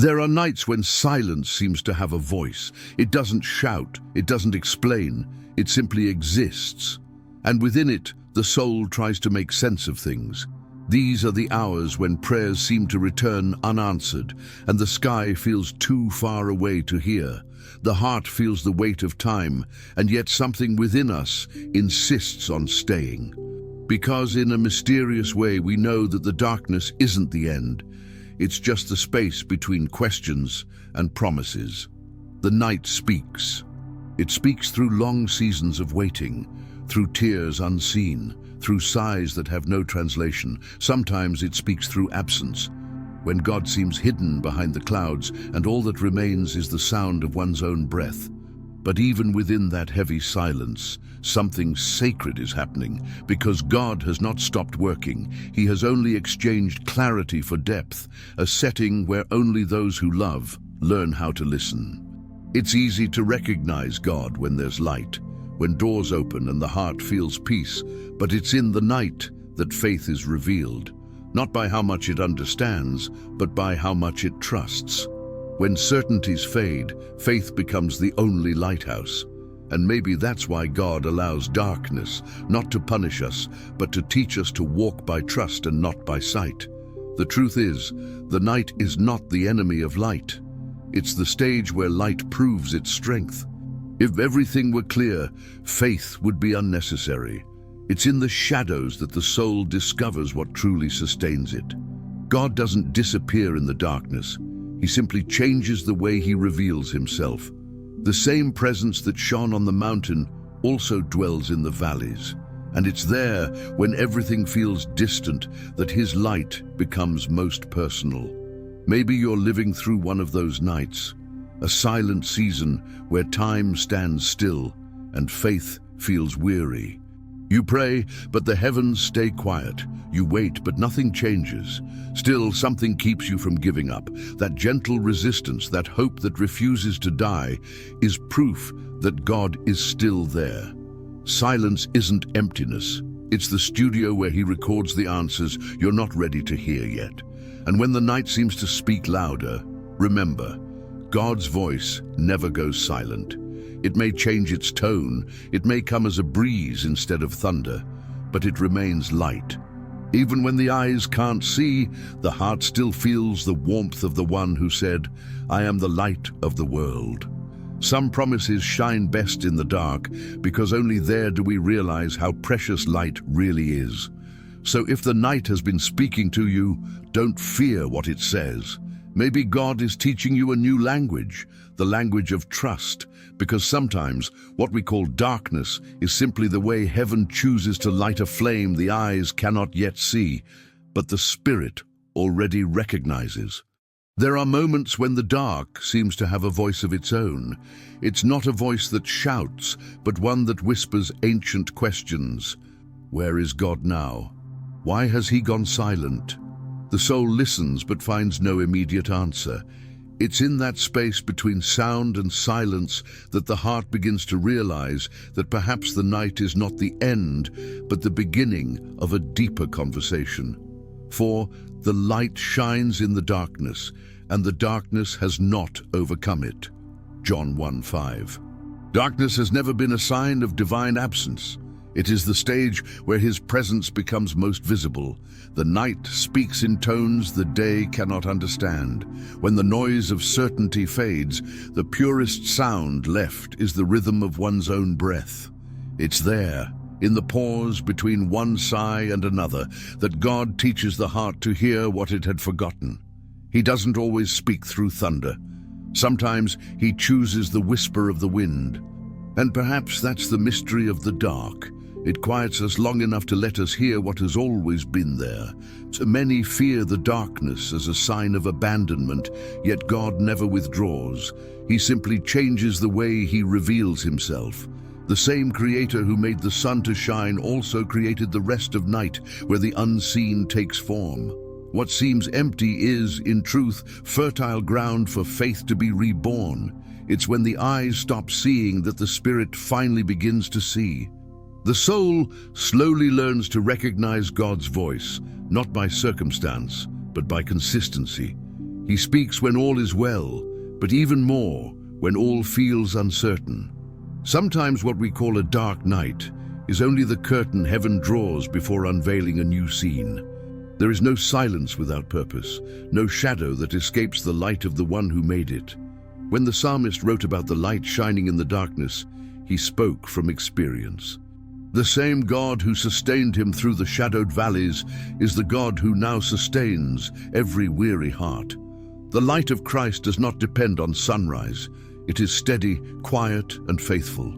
There are nights when silence seems to have a voice. It doesn't shout, it doesn't explain, it simply exists. And within it, the soul tries to make sense of things. These are the hours when prayers seem to return unanswered, and the sky feels too far away to hear. The heart feels the weight of time, and yet something within us insists on staying. Because in a mysterious way we know that the darkness isn't the end. It's just the space between questions and promises. The night speaks. It speaks through long seasons of waiting, through tears unseen, through sighs that have no translation. Sometimes it speaks through absence, when God seems hidden behind the clouds and all that remains is the sound of one's own breath. But even within that heavy silence, something sacred is happening, because God has not stopped working. He has only exchanged clarity for depth, a setting where only those who love learn how to listen. It's easy to recognize God when there's light, when doors open and the heart feels peace, but it's in the night that faith is revealed, not by how much it understands, but by how much it trusts. When certainties fade, faith becomes the only lighthouse. And maybe that's why God allows darkness, not to punish us, but to teach us to walk by trust and not by sight. The truth is, the night is not the enemy of light. It's the stage where light proves its strength. If everything were clear, faith would be unnecessary. It's in the shadows that the soul discovers what truly sustains it. God doesn't disappear in the darkness. He simply changes the way he reveals himself. The same presence that shone on the mountain also dwells in the valleys. And it's there, when everything feels distant, that his light becomes most personal. Maybe you're living through one of those nights, a silent season where time stands still and faith feels weary. You pray, but the heavens stay quiet. You wait, but nothing changes. Still, something keeps you from giving up. That gentle resistance, that hope that refuses to die, is proof that God is still there. Silence isn't emptiness. It's the studio where he records the answers you're not ready to hear yet. And when the night seems to speak louder, remember, God's voice never goes silent. It may change its tone, it may come as a breeze instead of thunder, but it remains light. Even when the eyes can't see, the heart still feels the warmth of the one who said, "I am the light of the world." Some promises shine best in the dark, because only there do we realize how precious light really is. So if the night has been speaking to you, don't fear what it says. Maybe God is teaching you a new language, the language of trust, because sometimes what we call darkness is simply the way heaven chooses to light a flame the eyes cannot yet see, but the spirit already recognizes. There are moments when the dark seems to have a voice of its own. It's not a voice that shouts, but one that whispers ancient questions. Where is God now? Why has he gone silent? The soul listens but finds no immediate answer. It's in that space between sound and silence that the heart begins to realize that perhaps the night is not the end, but the beginning of a deeper conversation. For the light shines in the darkness, and the darkness has not overcome it. John 1:5. Darkness has never been a sign of divine absence. It is the stage where his presence becomes most visible. The night speaks in tones the day cannot understand. When the noise of certainty fades, the purest sound left is the rhythm of one's own breath. It's there, in the pause between one sigh and another, that God teaches the heart to hear what it had forgotten. He doesn't always speak through thunder. Sometimes he chooses the whisper of the wind. And perhaps that's the mystery of the dark. It quiets us long enough to let us hear what has always been there. So many fear the darkness as a sign of abandonment, yet God never withdraws. He simply changes the way he reveals himself. The same creator who made the sun to shine also created the rest of night, where the unseen takes form. What seems empty is, in truth, fertile ground for faith to be reborn. It's when the eyes stop seeing that the spirit finally begins to see. The soul slowly learns to recognize God's voice, not by circumstance, but by consistency. He speaks when all is well, but even more when all feels uncertain. Sometimes what we call a dark night is only the curtain heaven draws before unveiling a new scene. There is no silence without purpose, no shadow that escapes the light of the one who made it. When the psalmist wrote about the light shining in the darkness, he spoke from experience. The same God who sustained him through the shadowed valleys is the God who now sustains every weary heart. The light of Christ does not depend on sunrise. It is steady, quiet, and faithful.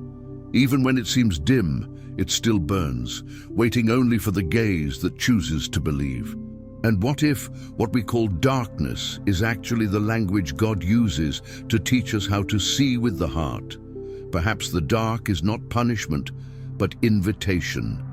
Even when it seems dim, it still burns, waiting only for the gaze that chooses to believe. And what if what we call darkness is actually the language God uses to teach us how to see with the heart? Perhaps the dark is not punishment, but invitation.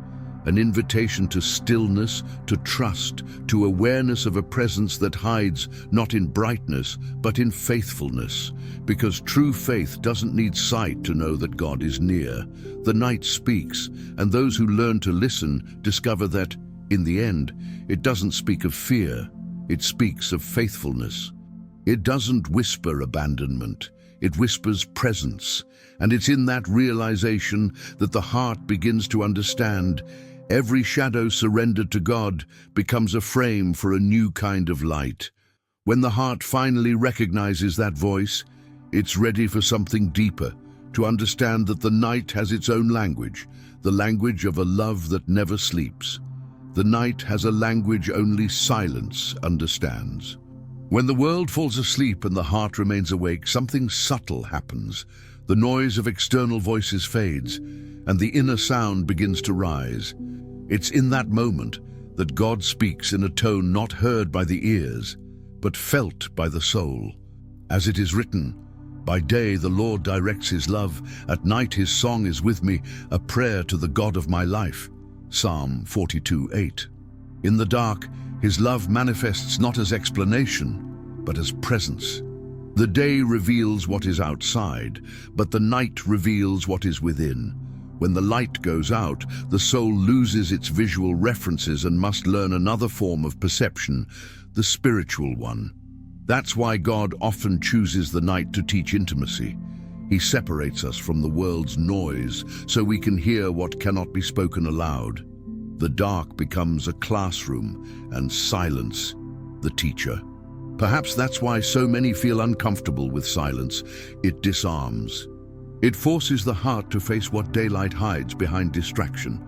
An invitation to stillness, to trust, to awareness of a presence that hides not in brightness, but in faithfulness. Because true faith doesn't need sight to know that God is near. The night speaks, and those who learn to listen discover that, in the end, it doesn't speak of fear, it speaks of faithfulness. It doesn't whisper abandonment, it whispers presence. And it's in that realization that the heart begins to understand. Every shadow surrendered to God becomes a frame for a new kind of light. When the heart finally recognizes that voice, it's ready for something deeper, to understand that the night has its own language, the language of a love that never sleeps. The night has a language only silence understands. When the world falls asleep and the heart remains awake, something subtle happens. The noise of external voices fades, and the inner sound begins to rise. It's in that moment that God speaks in a tone not heard by the ears, but felt by the soul. As it is written, "By day the Lord directs his love, at night his song is with me, a prayer to the God of my life." Psalm 42:8. In the dark, his love manifests not as explanation, but as presence. The day reveals what is outside, but the night reveals what is within. When the light goes out, the soul loses its visual references and must learn another form of perception, the spiritual one. That's why God often chooses the night to teach intimacy. He separates us from the world's noise so we can hear what cannot be spoken aloud. The dark becomes a classroom and silence the teacher. Perhaps that's why so many feel uncomfortable with silence. It disarms. It forces the heart to face what daylight hides behind distraction.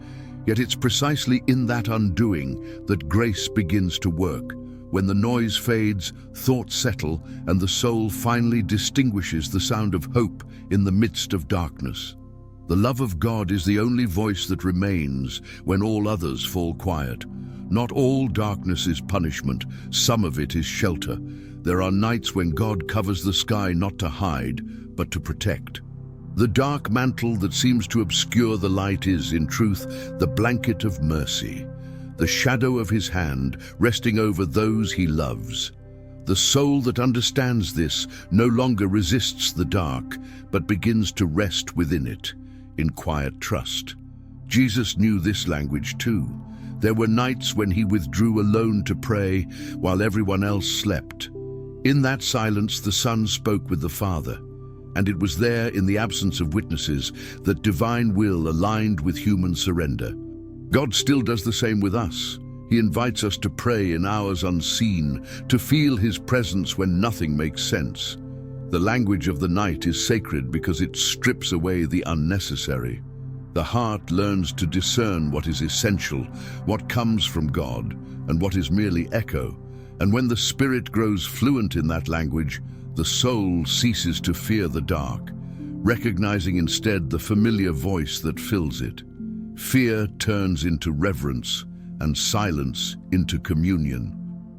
Yet it's precisely in that undoing that grace begins to work. When the noise fades, thoughts settle, and the soul finally distinguishes the sound of hope in the midst of darkness. The love of God is the only voice that remains when all others fall quiet. Not all darkness is punishment, some of it is shelter. There are nights when God covers the sky not to hide, but to protect. The dark mantle that seems to obscure the light is, in truth, the blanket of mercy, the shadow of his hand resting over those he loves. The soul that understands this no longer resists the dark, but begins to rest within it, in quiet trust. Jesus knew this language too. There were nights when he withdrew alone to pray while everyone else slept. In that silence, the Son spoke with the Father, and it was there, in the absence of witnesses, that divine will aligned with human surrender. God still does the same with us. He invites us to pray in hours unseen, to feel his presence when nothing makes sense. The language of the night is sacred because it strips away the unnecessary. The heart learns to discern what is essential, what comes from God, and what is merely echo. And when the spirit grows fluent in that language, the soul ceases to fear the dark, recognizing instead the familiar voice that fills it. Fear turns into reverence, and silence into communion.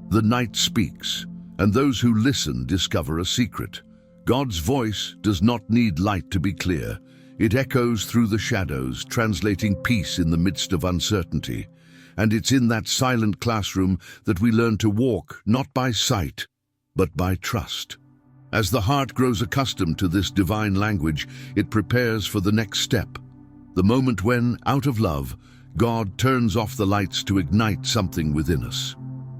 The night speaks, and those who listen discover a secret. God's voice does not need light to be clear. It echoes through the shadows, translating peace in the midst of uncertainty. And it's in that silent classroom that we learn to walk, not by sight, but by trust. As the heart grows accustomed to this divine language, it prepares for the next step, the moment when, out of love, God turns off the lights to ignite something within us.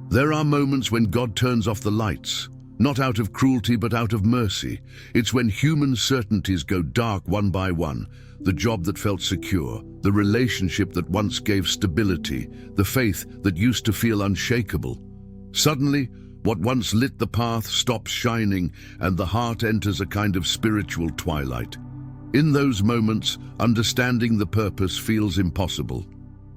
There are moments when God turns off the lights, Not out of cruelty, but out of mercy. It's when human certainties go dark one by one, the job that felt secure, the relationship that once gave stability, the faith that used to feel unshakable. Suddenly, what once lit the path stops shining, and the heart enters a kind of spiritual twilight. In those moments, understanding the purpose feels impossible.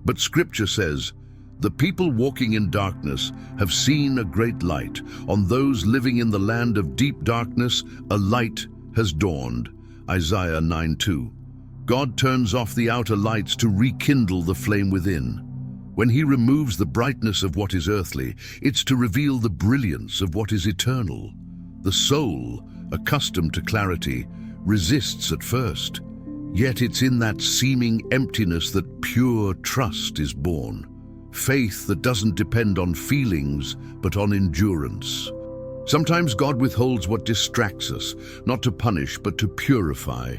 But Scripture says, "The people walking in darkness have seen a great light. On those living in the land of deep darkness, a light has dawned." Isaiah 9:2. God turns off the outer lights to rekindle the flame within. When He removes the brightness of what is earthly, it's to reveal the brilliance of what is eternal. The soul, accustomed to clarity, resists at first. Yet it's in that seeming emptiness that pure trust is born. Faith that doesn't depend on feelings, but on endurance. Sometimes God withholds what distracts us, not to punish, but to purify.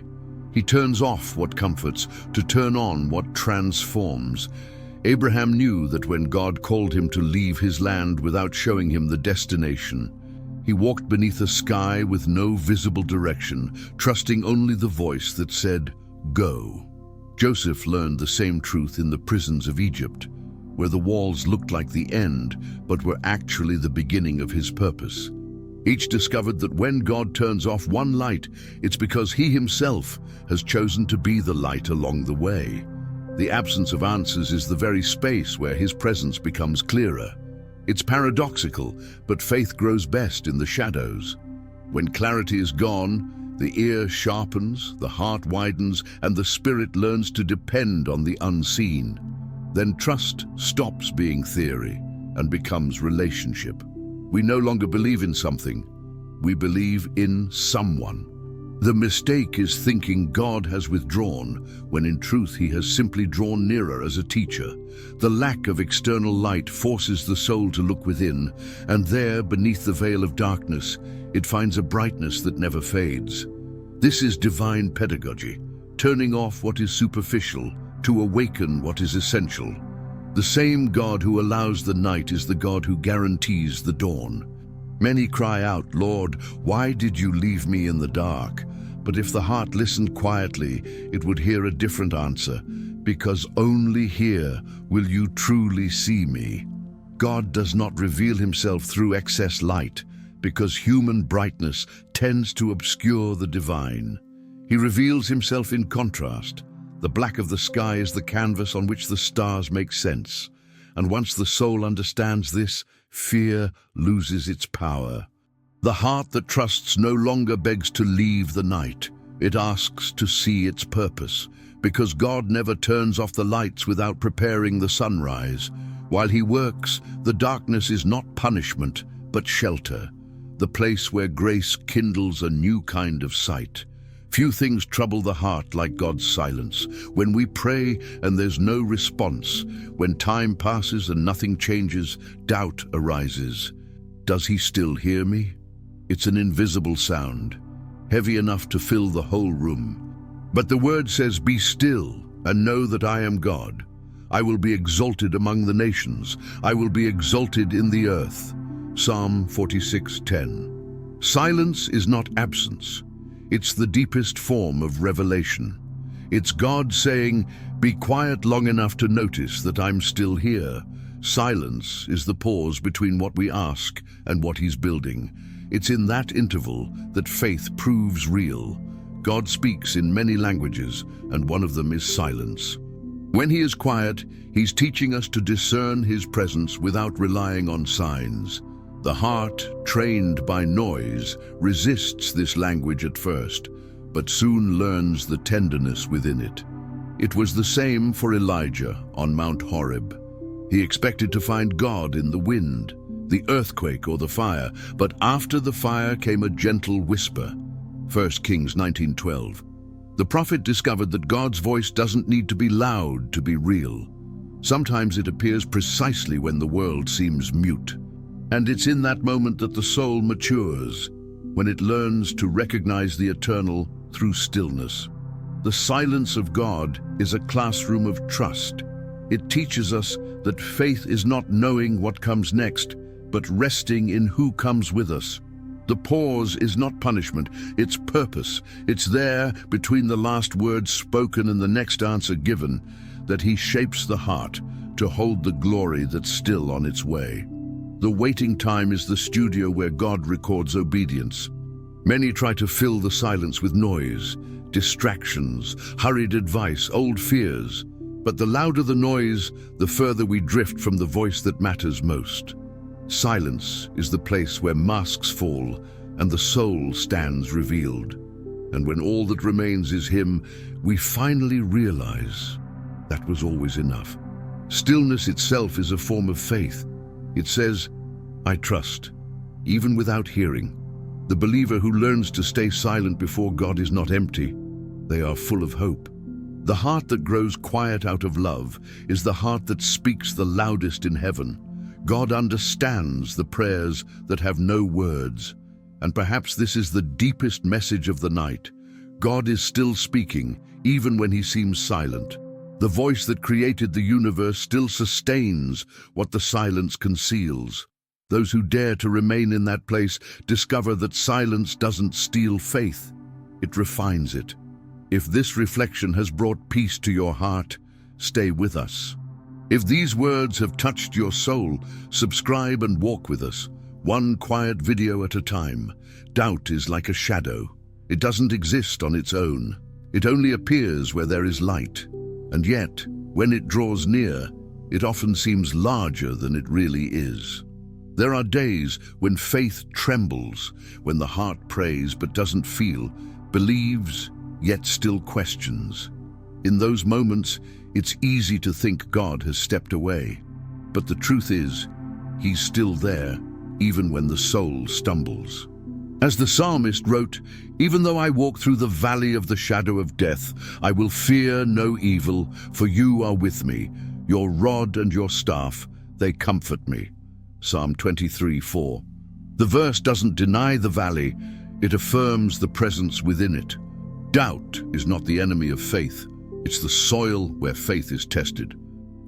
He turns off what comforts, to turn on what transforms. Abraham knew that when God called him to leave his land without showing him the destination, he walked beneath a sky with no visible direction, trusting only the voice that said, "Go." Joseph learned the same truth in the prisons of Egypt, where the walls looked like the end, but were actually the beginning of his purpose. Each discovered that when God turns off one light, it's because He Himself has chosen to be the light along the way. The absence of answers is the very space where His presence becomes clearer. It's paradoxical, but faith grows best in the shadows. When clarity is gone, the ear sharpens, the heart widens, and the spirit learns to depend on the unseen. Then trust stops being theory and becomes relationship. We no longer believe in something, we believe in someone. The mistake is thinking God has withdrawn, when in truth He has simply drawn nearer as a teacher. The lack of external light forces the soul to look within, and there, beneath the veil of darkness, it finds a brightness that never fades. This is divine pedagogy, turning off what is superficial to awaken what is essential. The same God who allows the night is the God who guarantees the dawn. Many cry out, "Lord, why did you leave me in the dark?" But if the heart listened quietly, it would hear a different answer, "Because only here will you truly see me." God does not reveal Himself through excess light, because human brightness tends to obscure the divine. He reveals Himself in contrast. The black of the sky is the canvas on which the stars make sense. And once the soul understands this, fear loses its power. The heart that trusts no longer begs to leave the night. It asks to see its purpose, because God never turns off the lights without preparing the sunrise. While He works, the darkness is not punishment, but shelter, the place where grace kindles a new kind of sight. Few things trouble the heart like God's silence. When we pray and there's no response, when time passes and nothing changes, doubt arises. Does He still hear me? It's an invisible sound, heavy enough to fill the whole room. But the Word says, "Be still and know that I am God. I will be exalted among the nations. I will be exalted in the earth." Psalm 46:10. Silence is not absence. It's the deepest form of revelation. It's God saying, "Be quiet long enough to notice that I'm still here." Silence is the pause between what we ask and what He's building. It's in that interval that faith proves real. God speaks in many languages, and one of them is silence. When He is quiet, He's teaching us to discern His presence without relying on signs. The heart, trained by noise, resists this language at first, but soon learns the tenderness within it. It was the same for Elijah on Mount Horeb. He expected to find God in the wind, the earthquake, or the fire, but after the fire came a gentle whisper. 1 Kings 19:12. The prophet discovered that God's voice doesn't need to be loud to be real. Sometimes it appears precisely when the world seems mute. And it's in that moment that the soul matures, when it learns to recognize the eternal through stillness. The silence of God is a classroom of trust. It teaches us that faith is not knowing what comes next, but resting in who comes with us. The pause is not punishment, it's purpose. It's there, between the last word spoken and the next answer given, that he shapes the heart to hold the glory that's still on its way. The waiting time is the studio where God records obedience. Many try to fill the silence with noise, distractions, hurried advice, old fears. But the louder the noise, the further we drift from the voice that matters most. Silence is the place where masks fall and the soul stands revealed. And when all that remains is him, we finally realize that was always enough. Stillness itself is a form of faith. It says, I trust, even without hearing. The believer who learns to stay silent before God is not empty. They are full of hope. The heart that grows quiet out of love is the heart that speaks the loudest in heaven. God understands the prayers that have no words. And perhaps this is the deepest message of the night. God is still speaking, even when he seems silent. The voice that created the universe still sustains what the silence conceals. Those who dare to remain in that place discover that silence doesn't steal faith, it refines it. If this reflection has brought peace to your heart, stay with us. If these words have touched your soul, subscribe and walk with us, one quiet video at a time. Doubt is like a shadow. It doesn't exist on its own. It only appears where there is light. And yet, when it draws near, it often seems larger than it really is. There are days when faith trembles, when the heart prays but doesn't feel, believes, yet still questions. In those moments, it's easy to think God has stepped away. But the truth is, he's still there, even when the soul stumbles. As the psalmist wrote, even though I walk through the valley of the shadow of death, I will fear no evil, for you are with me. Your rod and your staff, they comfort me. Psalm 23:4. The verse doesn't deny the valley, it affirms the presence within it. Doubt is not the enemy of faith. It's the soil where faith is tested.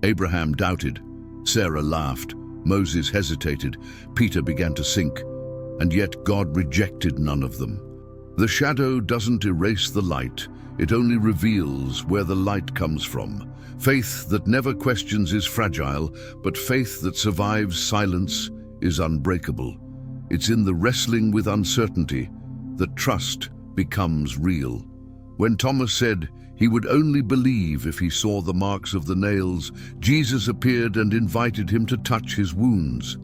Abraham doubted, Sarah laughed, Moses hesitated, Peter began to sink, and yet God rejected none of them. The shadow doesn't erase the light, it only reveals where the light comes from. Faith that never questions is fragile, but faith that survives silence is unbreakable. It's in the wrestling with uncertainty that trust becomes real. When Thomas said he would only believe if he saw the marks of the nails, Jesus appeared and invited him to touch his wounds.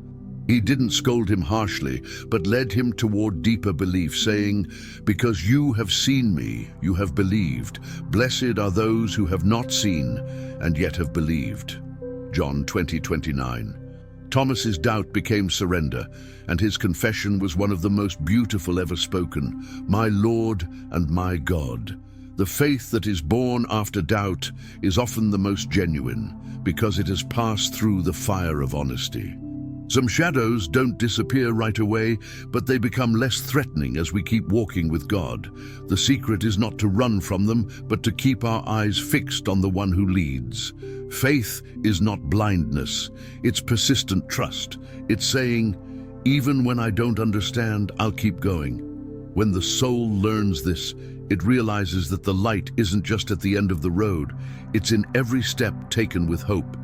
He didn't scold him harshly, but led him toward deeper belief, saying, because you have seen me, you have believed. Blessed are those who have not seen and yet have believed. John 20:29. Thomas's doubt became surrender, and his confession was one of the most beautiful ever spoken. My Lord and my God. The faith that is born after doubt is often the most genuine, because it has passed through the fire of honesty. Some shadows don't disappear right away, but they become less threatening as we keep walking with God. The secret is not to run from them, but to keep our eyes fixed on the one who leads. Faith is not blindness, it's persistent trust. It's saying, even when I don't understand, I'll keep going. When the soul learns this, it realizes that the light isn't just at the end of the road, it's in every step taken with hope.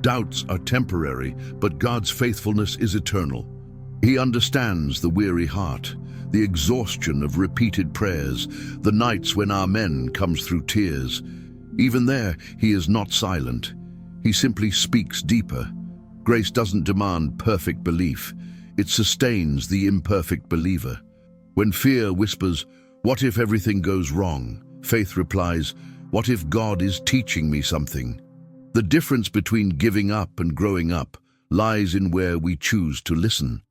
Doubts are temporary, but God's faithfulness is eternal. He understands the weary heart, the exhaustion of repeated prayers, the nights when amen comes through tears. Even there, he is not silent. He simply speaks deeper. Grace doesn't demand perfect belief. It sustains the imperfect believer. When fear whispers, what if everything goes wrong? Faith replies, what if God is teaching me something? The difference between giving up and growing up lies in where we choose to listen.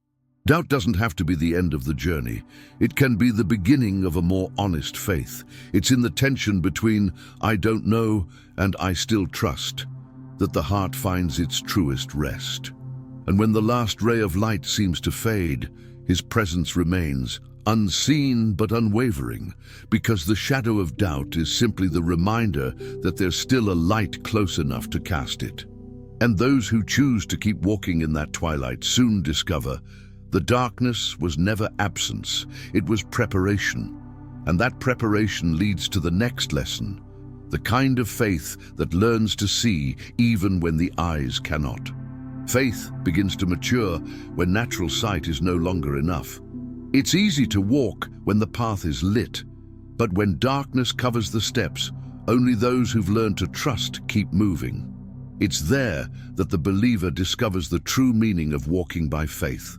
Doubt doesn't have to be the end of the journey. It can be the beginning of a more honest faith. It's in the tension between I don't know and I still trust that the heart finds its truest rest. And when the last ray of light seems to fade, his presence remains, unseen but unwavering, because the shadow of doubt is simply the reminder that there's still a light close enough to cast it. And those who choose to keep walking in that twilight soon discover The darkness was never absence, it was preparation. And that preparation leads to the next lesson, the kind of faith that learns to see even when the eyes cannot. Faith begins to mature when natural sight is no longer enough. It's easy to walk when the path is lit, but when darkness covers the steps, only those who've learned to trust keep moving. It's there that the believer discovers the true meaning of walking by faith.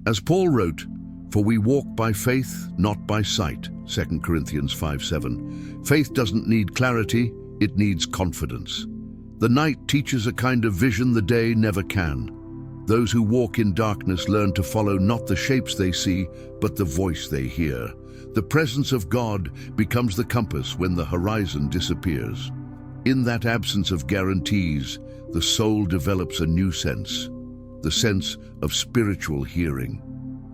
As Paul wrote, "For we walk by faith, not by sight," 2 Corinthians 5:7. Faith doesn't need clarity, it needs confidence. The night teaches a kind of vision the day never can. Those who walk in darkness learn to follow not the shapes they see, but the voice they hear. The presence of God becomes the compass when the horizon disappears. In that absence of guarantees, the soul develops a new sense, the sense of spiritual hearing.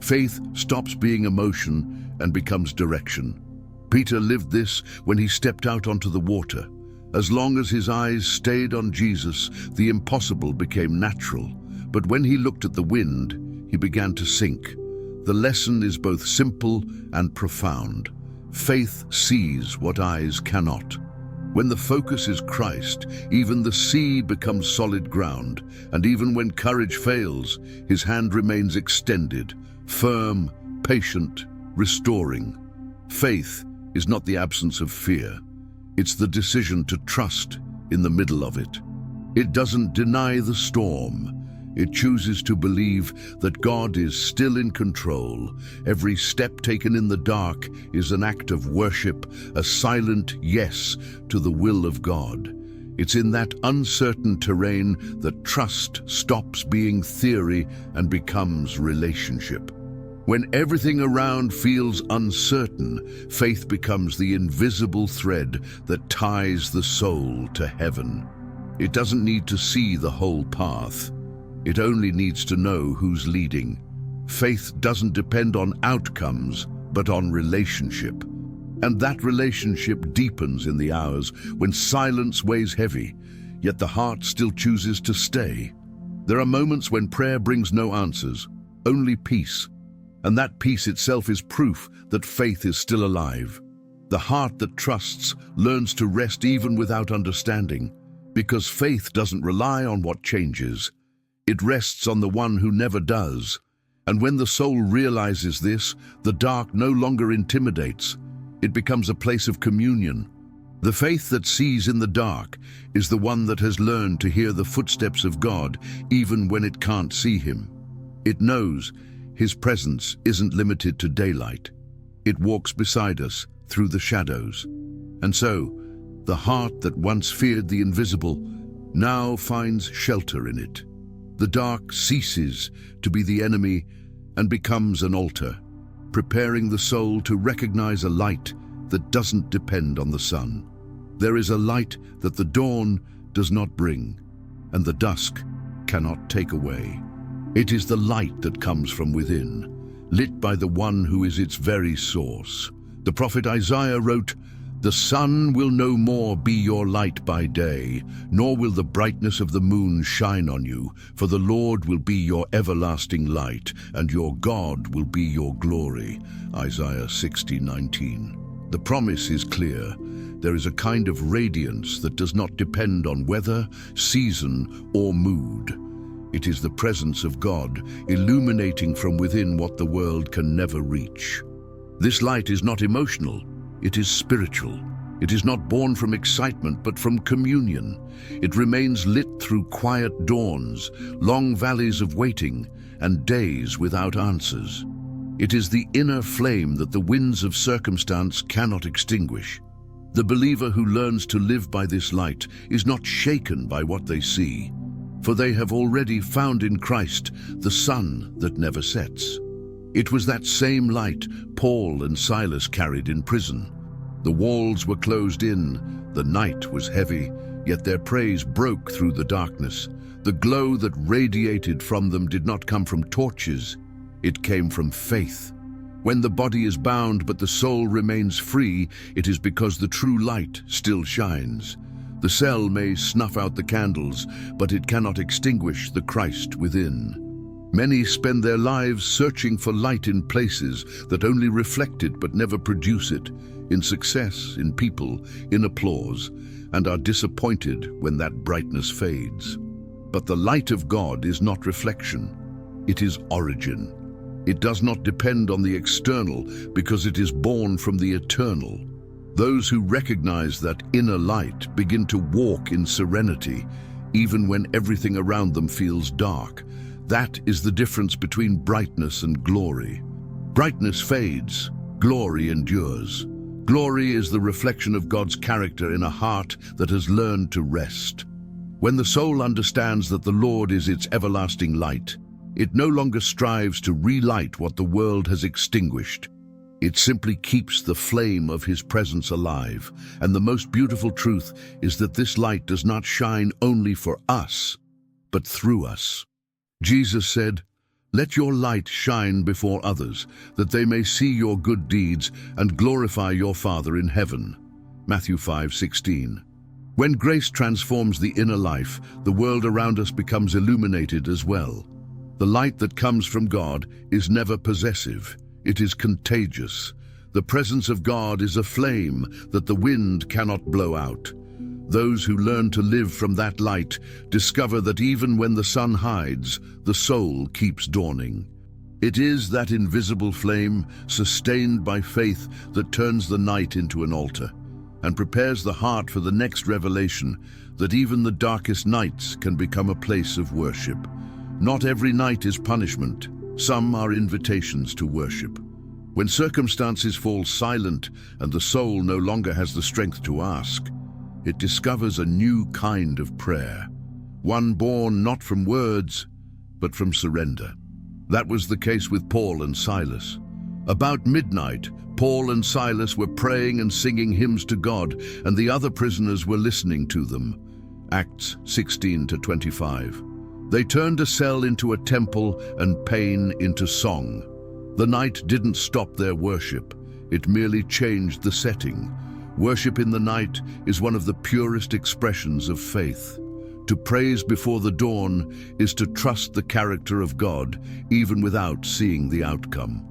Faith stops being emotion and becomes direction. Peter lived this when he stepped out onto the water. As long as his eyes stayed on Jesus, the impossible became natural. But when he looked at the wind, he began to sink. The lesson is both simple and profound. Faith sees what eyes cannot. When the focus is Christ, even the sea becomes solid ground, and even when courage fails, his hand remains extended, firm, patient, restoring. Faith is not the absence of fear. It's the decision to trust in the middle of it. It doesn't deny the storm. It chooses to believe that God is still in control. Every step taken in the dark is an act of worship, a silent yes to the will of God. It's in that uncertain terrain that trust stops being theory and becomes relationship. When everything around feels uncertain, faith becomes the invisible thread that ties the soul to heaven. It doesn't need to see the whole path. It only needs to know who's leading. Faith doesn't depend on outcomes, but on relationship. And that relationship deepens in the hours when silence weighs heavy, yet the heart still chooses to stay. There are moments when prayer brings no answers, only peace. And that peace itself is proof that faith is still alive. The heart that trusts learns to rest even without understanding, because faith doesn't rely on what changes. It rests on the one who never does. And when the soul realizes this, the dark no longer intimidates. It becomes a place of communion. The faith that sees in the dark is the one that has learned to hear the footsteps of God even when it can't see him. It knows his presence isn't limited to daylight. It walks beside us through the shadows. And so, the heart that once feared the invisible now finds shelter in it. The dark ceases to be the enemy and becomes an altar, preparing the soul to recognize a light that doesn't depend on the sun. There is a light that the dawn does not bring, and the dusk cannot take away. It is the light that comes from within, lit by the one who is its very source. The prophet Isaiah wrote, "The sun will no more be your light by day, nor will the brightness of the moon shine on you, for the Lord will be your everlasting light, and your God will be your glory." Isaiah 60:19. The promise is clear. There is a kind of radiance that does not depend on weather, season, or mood. It is the presence of God, illuminating from within what the world can never reach. This light is not emotional, it is spiritual. It is not born from excitement, but from communion. It remains lit through quiet dawns, long valleys of waiting, and days without answers. It is the inner flame that the winds of circumstance cannot extinguish. The believer who learns to live by this light is not shaken by what they see, for they have already found in Christ the sun that never sets. It was that same light Paul and Silas carried in prison. The walls were closed in, the night was heavy, yet their praise broke through the darkness. The glow that radiated from them did not come from torches, it came from faith. When the body is bound but the soul remains free, it is because the true light still shines. The cell may snuff out the candles, but it cannot extinguish the Christ within. Many spend their lives searching for light in places that only reflect it but never produce it, in success, in people, in applause, and are disappointed when that brightness fades. But the light of God is not reflection, it is origin. It does not depend on the external because it is born from the eternal. Those who recognize that inner light begin to walk in serenity, even when everything around them feels dark. That is the difference between brightness and glory. Brightness fades, glory endures. Glory is the reflection of God's character in a heart that has learned to rest. When the soul understands that the Lord is its everlasting light, it no longer strives to relight what the world has extinguished. It simply keeps the flame of His presence alive. And the most beautiful truth is that this light does not shine only for us, but through us. Jesus said, "Let your light shine before others, that they may see your good deeds and glorify your Father in heaven." Matthew 5:16. When grace transforms the inner life, the world around us becomes illuminated as well. The light that comes from God is never possessive. It is contagious. The presence of God is a flame that the wind cannot blow out. Those who learn to live from that light discover that even when the sun hides, the soul keeps dawning. It is that invisible flame, sustained by faith, that turns the night into an altar and prepares the heart for the next revelation, that even the darkest nights can become a place of worship. Not every night is punishment. Some are invitations to worship. When circumstances fall silent and the soul no longer has the strength to ask, it discovers a new kind of prayer, one born not from words, but from surrender. That was the case with Paul and Silas. About midnight, Paul and Silas were praying and singing hymns to God, and the other prisoners were listening to them. Acts 16-25. They turned a cell into a temple and pain into song. The night didn't stop their worship. It merely changed the setting. Worship in the night is one of the purest expressions of faith. To praise before the dawn is to trust the character of God, even without seeing the outcome.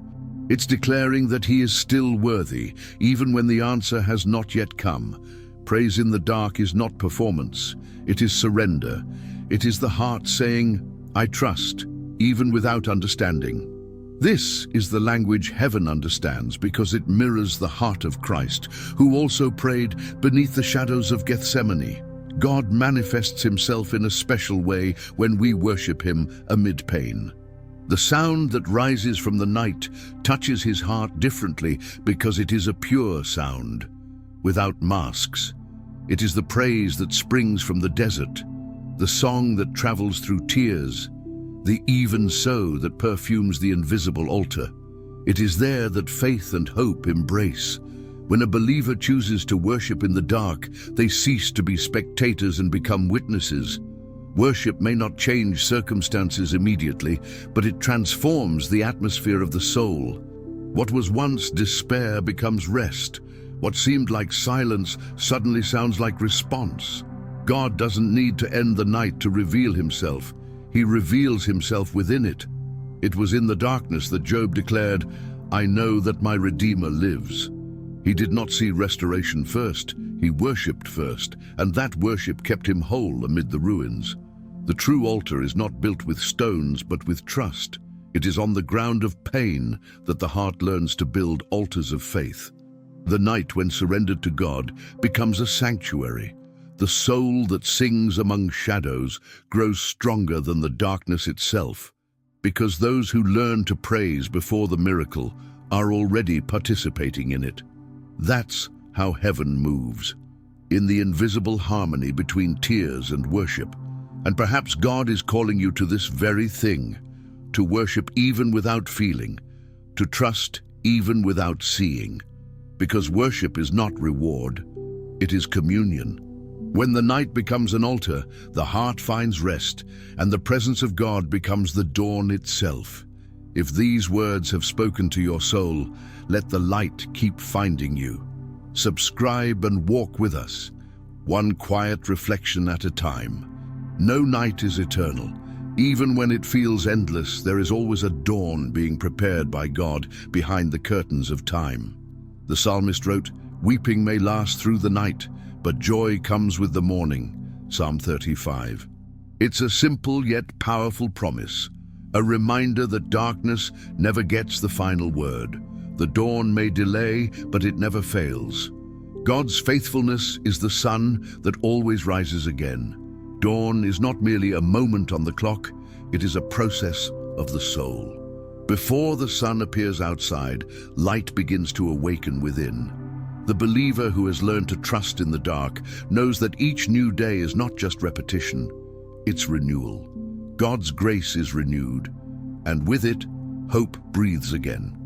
It's declaring that He is still worthy, even when the answer has not yet come. Praise in the dark is not performance. It is surrender. It is the heart saying, "I trust," even without understanding. This is the language heaven understands because it mirrors the heart of Christ, who also prayed beneath the shadows of Gethsemane. God manifests Himself in a special way when we worship Him amid pain. The sound that rises from the night touches His heart differently because it is a pure sound, without masks. It is the praise that springs from the desert, the song that travels through tears, the even so that perfumes the invisible altar. It is there that faith and hope embrace. When a believer chooses to worship in the dark, they cease to be spectators and become witnesses. Worship may not change circumstances immediately, but it transforms the atmosphere of the soul. What was once despair becomes rest. What seemed like silence suddenly sounds like response. God doesn't need to end the night to reveal Himself. He reveals Himself within it. It was in the darkness that Job declared, "I know that my Redeemer lives." He did not see restoration first, he worshipped first, and that worship kept him whole amid the ruins. The true altar is not built with stones but with trust. It is on the ground of pain that the heart learns to build altars of faith. The night, when surrendered to God, becomes a sanctuary. The soul that sings among shadows grows stronger than the darkness itself, because those who learn to praise before the miracle are already participating in it. That's how heaven moves, in the invisible harmony between tears and worship. And perhaps God is calling you to this very thing, to worship even without feeling, to trust even without seeing. Because worship is not reward, it is communion. When the night becomes an altar, the heart finds rest, and the presence of God becomes the dawn itself. If these words have spoken to your soul, let the light keep finding you. Subscribe and walk with us, one quiet reflection at a time. No night is eternal. Even when it feels endless, there is always a dawn being prepared by God behind the curtains of time. The psalmist wrote, "Weeping may last through the night, but joy comes with the morning." Psalm 35. It's a simple yet powerful promise, a reminder that darkness never gets the final word. The dawn may delay, but it never fails. God's faithfulness is the sun that always rises again. Dawn is not merely a moment on the clock, it is a process of the soul. Before the sun appears outside, light begins to awaken within. The believer who has learned to trust in the dark knows that each new day is not just repetition, it's renewal. God's grace is renewed, and with it, hope breathes again.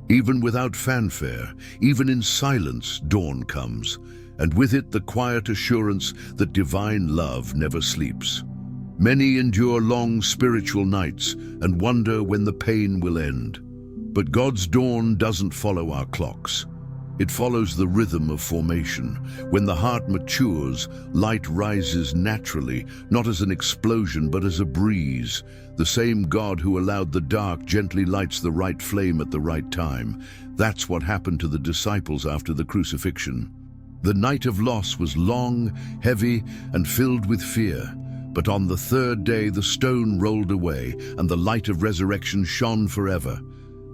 Even without fanfare, even in silence, dawn comes, and with it the quiet assurance that divine love never sleeps. Many endure long spiritual nights and wonder when the pain will end. But God's dawn doesn't follow our clocks. It follows the rhythm of formation. When the heart matures, light rises naturally, not as an explosion but as a breeze. The same God who allowed the dark gently lights the right flame at the right time. That's what happened to the disciples after the crucifixion. The night of loss was long, heavy, and filled with fear. But on the third day the stone rolled away, and the light of resurrection shone forever.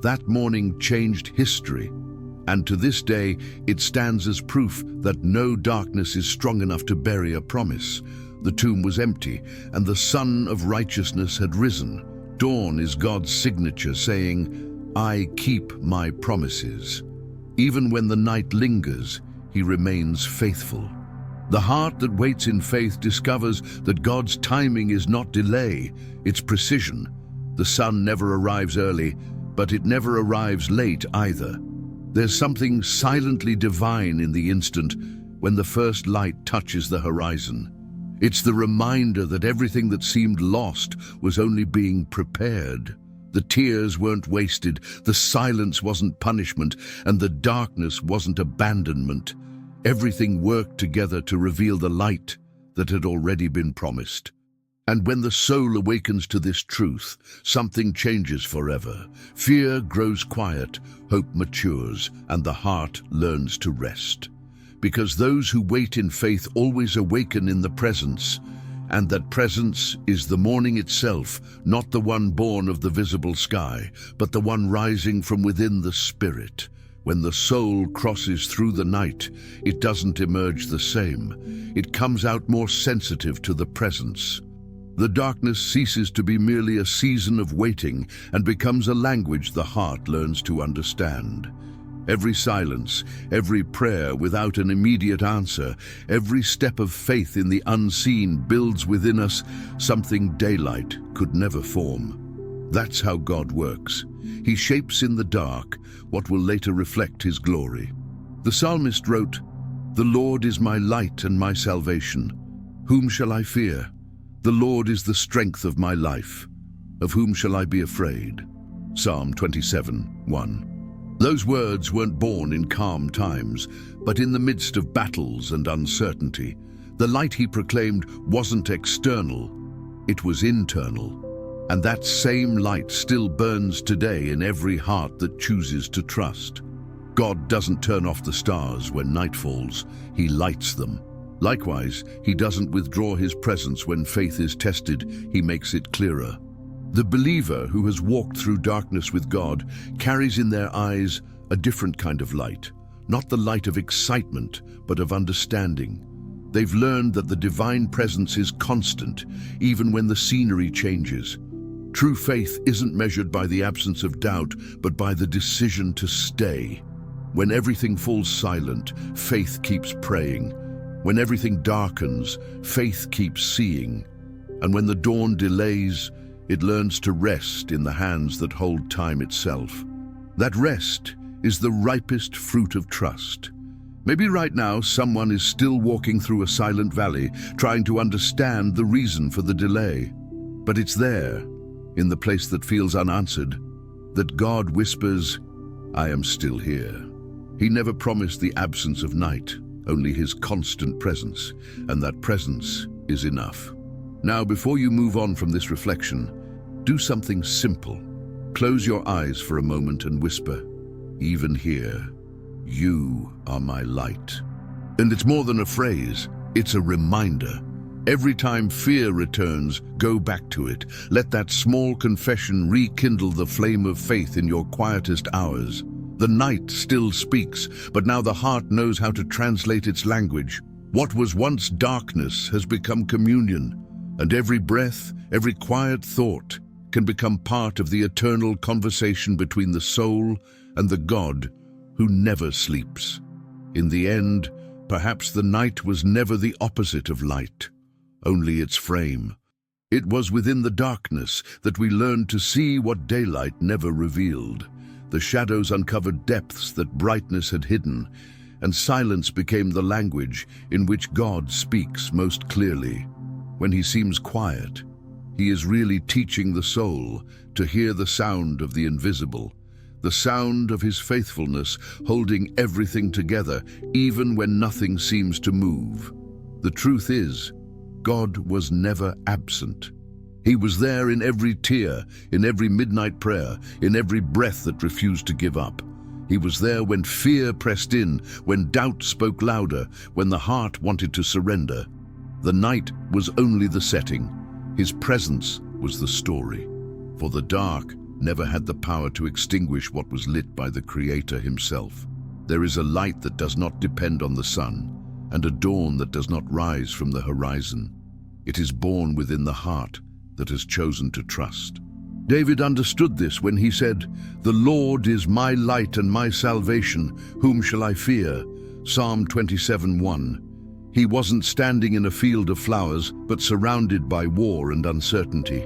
That morning changed history. And to this day, it stands as proof that no darkness is strong enough to bury a promise. The tomb was empty, and the Sun of Righteousness had risen. Dawn is God's signature, saying, "I keep my promises." Even when the night lingers, He remains faithful. The heart that waits in faith discovers that God's timing is not delay, it's precision. The sun never arrives early, but it never arrives late either. There's something silently divine in the instant when the first light touches the horizon. It's the reminder that everything that seemed lost was only being prepared. The tears weren't wasted, the silence wasn't punishment, and the darkness wasn't abandonment. Everything worked together to reveal the light that had already been promised. And when the soul awakens to this truth, something changes forever. Fear grows quiet, hope matures, and the heart learns to rest. Because those who wait in faith always awaken in the presence, and that presence is the morning itself, not the one born of the visible sky, but the one rising from within the spirit. When the soul crosses through the night, it doesn't emerge the same. It comes out more sensitive to the presence. The darkness ceases to be merely a season of waiting and becomes a language the heart learns to understand. Every silence, every prayer without an immediate answer, every step of faith in the unseen builds within us something daylight could never form. That's how God works. He shapes in the dark what will later reflect His glory. The psalmist wrote, "The Lord is my light and my salvation. Whom shall I fear? The Lord is the strength of my life. Of whom shall I be afraid?" Psalm 27:1. Those words weren't born in calm times, but in the midst of battles and uncertainty. The light he proclaimed wasn't external, it was internal. And that same light still burns today in every heart that chooses to trust. God doesn't turn off the stars when night falls, He lights them. Likewise, He doesn't withdraw His presence when faith is tested, He makes it clearer. The believer who has walked through darkness with God carries in their eyes a different kind of light, not the light of excitement, but of understanding. They've learned that the divine presence is constant, even when the scenery changes. True faith isn't measured by the absence of doubt, but by the decision to stay. When everything falls silent, faith keeps praying. When everything darkens, faith keeps seeing. And when the dawn delays, it learns to rest in the hands that hold time itself. That rest is the ripest fruit of trust. Maybe right now someone is still walking through a silent valley, trying to understand the reason for the delay. But it's there, in the place that feels unanswered, that God whispers, "I am still here." He never promised the absence of night, only His constant presence, and that presence is enough. Now, before you move on from this reflection, Do something simple. Close your eyes for a moment and whisper, "Even here, you are my light." And it's more than a phrase, it's a reminder. Every time fear returns, go back to it. Let that small confession rekindle the flame of faith in your quietest hours. The night still speaks, but now the heart knows how to translate its language. What was once darkness has become communion, and every breath, every quiet thought can become part of the eternal conversation between the soul and the God who never sleeps. In the end, perhaps the night was never the opposite of light, only its frame. It was within the darkness that we learned to see what daylight never revealed. The shadows uncovered depths that brightness had hidden, and silence became the language in which God speaks most clearly. When he seems quiet, he is really teaching the soul to hear the sound of the invisible, the sound of his faithfulness holding everything together, even when nothing seems to move. The truth is, God was never absent. He was there in every tear, in every midnight prayer, in every breath that refused to give up. He was there when fear pressed in, when doubt spoke louder, when the heart wanted to surrender. The night was only the setting. His presence was the story. For the dark never had the power to extinguish what was lit by the Creator himself. There is a light that does not depend on the sun, and a dawn that does not rise from the horizon. It is born within the heart that has chosen to trust. David understood this when he said, "The Lord is my light and my salvation, whom shall I fear?" Psalm 27:1. He wasn't standing in a field of flowers, but surrounded by war and uncertainty.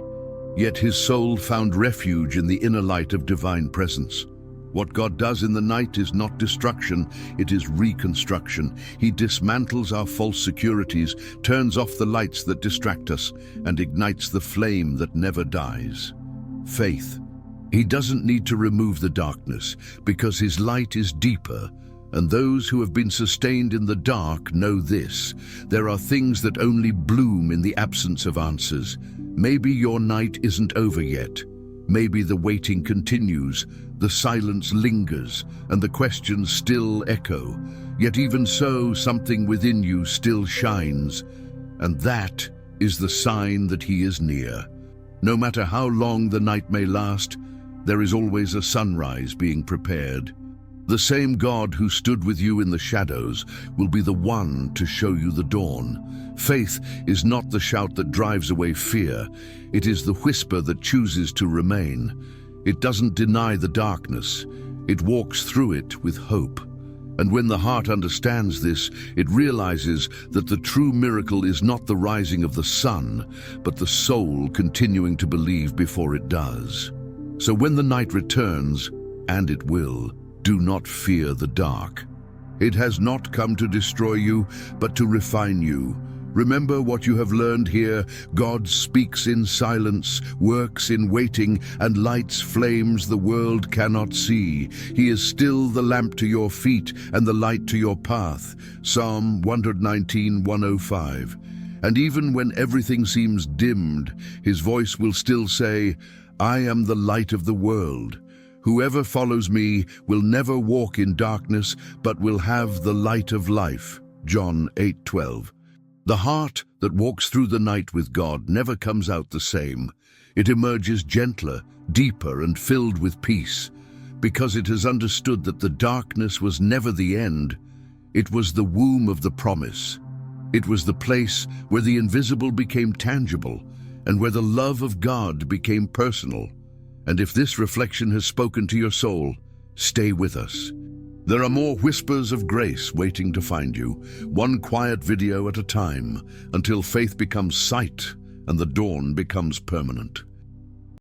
Yet his soul found refuge in the inner light of divine presence. What God does in the night is not destruction, it is reconstruction. He dismantles our false securities, turns off the lights that distract us, and ignites the flame that never dies. Faith. He doesn't need to remove the darkness, because his light is deeper. And those who have been sustained in the dark know this: there are things that only bloom in the absence of answers. Maybe your night isn't over yet. Maybe the waiting continues, the silence lingers, and the questions still echo. Yet even so, something within you still shines, and that is the sign that he is near. No matter how long the night may last, there is always a sunrise being prepared. The same God who stood with you in the shadows will be the one to show you the dawn. Faith is not the shout that drives away fear. It is the whisper that chooses to remain. It doesn't deny the darkness. It walks through it with hope. And when the heart understands this, it realizes that the true miracle is not the rising of the sun, but the soul continuing to believe before it does. So when the night returns, and it will, do not fear the dark. It has not come to destroy you, but to refine you. Remember what you have learned here. God speaks in silence, works in waiting, and lights flames the world cannot see. He is still the lamp to your feet and the light to your path. Psalm 119:105. And even when everything seems dimmed, his voice will still say, "I am the light of the world. Whoever follows me will never walk in darkness, but will have the light of life." John 8:12. The heart that walks through the night with God never comes out the same. It emerges gentler, deeper, and filled with peace, because it has understood that the darkness was never the end. It was the womb of the promise. It was the place where the invisible became tangible, and where the love of God became personal. And if this reflection has spoken to your soul, stay with us. There are more whispers of grace waiting to find you, one quiet video at a time, until faith becomes sight and the dawn becomes permanent.